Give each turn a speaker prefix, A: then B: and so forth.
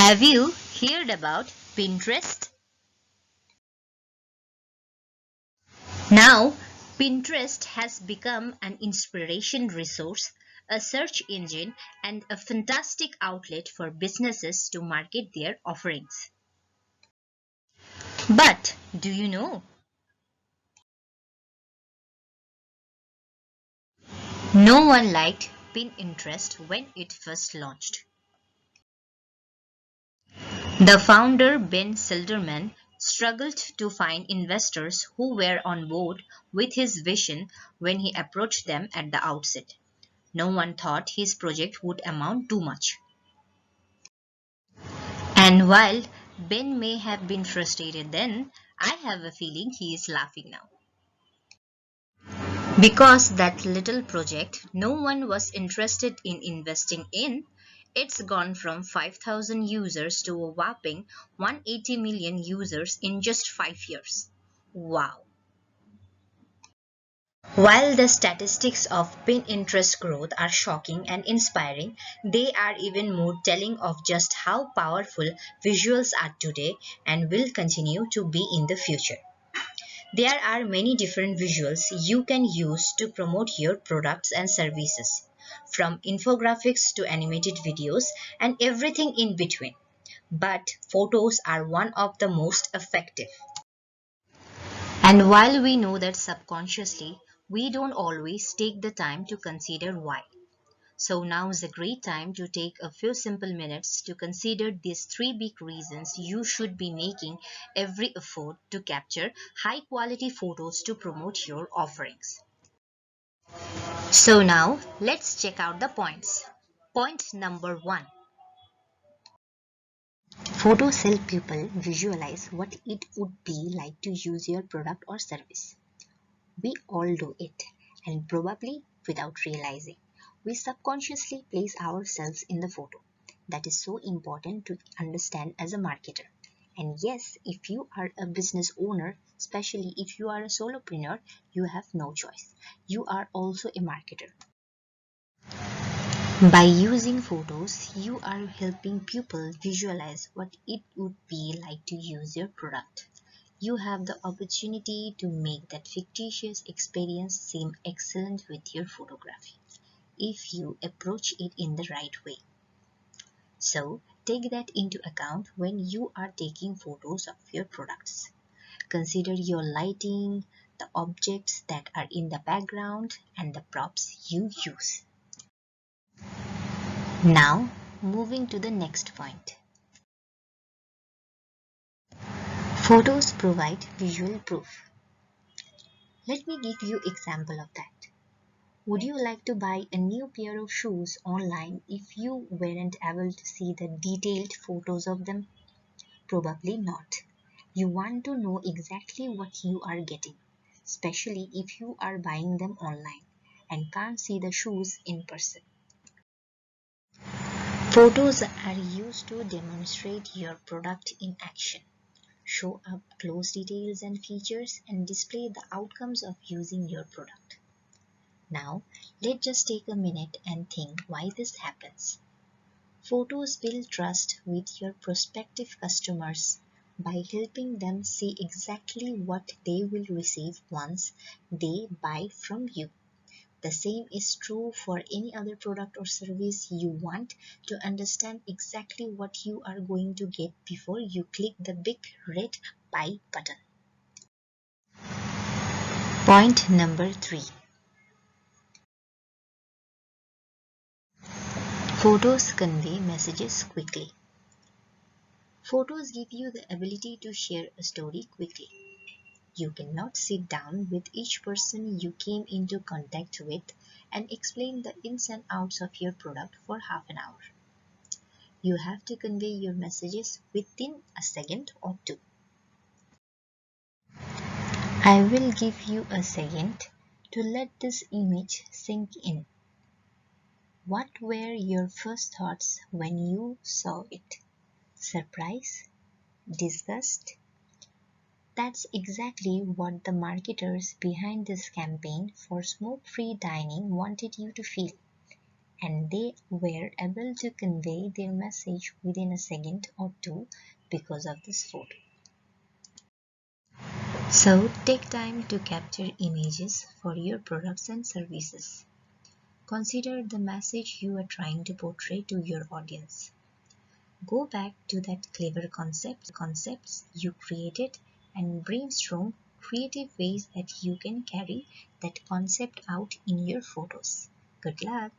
A: Have you heard about Pinterest? Now, Pinterest has become an inspiration resource, a search engine, and a fantastic outlet for businesses to market their offerings. But do you know? No one liked Pinterest when it first launched. The founder, Ben Silderman, struggled to find investors who were on board with his vision when he approached them at the outset. No one thought his project would amount to much. And while Ben may have been frustrated then, I have a feeling he is laughing now. Because that little project no one was interested in investing in, it's gone from 5,000 users to a whopping 180 million users in just 5 years. Wow. While the statistics of Pinterest growth are shocking and inspiring, they are even more telling of just how powerful visuals are today and will continue to be in the future. There are many different visuals you can use to promote your products and services, from infographics to animated videos and everything in between. But photos are one of the most effective. And while we know that subconsciously, we don't always take the time to consider why. So now is a great time to take a few simple minutes to consider these three big reasons you should be making every effort to capture high quality photos to promote your offerings. So now let's check out the points. Point number one. Photos help people visualize what it would be like to use your product or service. We all do it, and probably without realizing. We subconsciously place ourselves in the photo. That is so important to understand as a marketer. And yes, if you are a business owner, especially if you are a solopreneur, you have no choice. You are also a marketer. By using photos, you are helping people visualize what it would be like to use your product. You have the opportunity to make that fictitious experience seem excellent with your photography if you approach it in the right way. So, take that into account when you are taking photos of your products. Consider your lighting, the objects that are in the background, and the props you use. Now, moving to the next point. Photos provide visual proof. Let me give you example of that. Would you like to buy a new pair of shoes online if you weren't able to see the detailed photos of them? Probably not. You want to know exactly what you are getting, especially if you are buying them online and can't see the shoes in person. Photos are used to demonstrate your product in action, show up close details and features, and display the outcomes of using your product. Now, let's just take a minute and think why this happens. Photos build trust with your prospective customers by helping them see exactly what they will receive once they buy from you. The same is true for any other product or service you want to understand exactly what you are going to get before you click the big red buy button. Point number 3. Photos convey messages quickly. Photos give you the ability to share a story quickly. You cannot sit down with each person you came into contact with and explain the ins and outs of your product for half an hour. You have to convey your messages within a second or two. I will give you a second to let this image sink in. What were your first thoughts when you saw it? Surprise? Disgust? That's exactly what the marketers behind this campaign for smoke-free dining wanted you to feel. and they were able to convey their message within a second or two because of this photo. So take time to capture images for your products and services. Consider the message you are trying to portray to your audience. Go back to that clever concepts you created and brainstorm creative ways that you can carry that concept out in your photos. Good luck!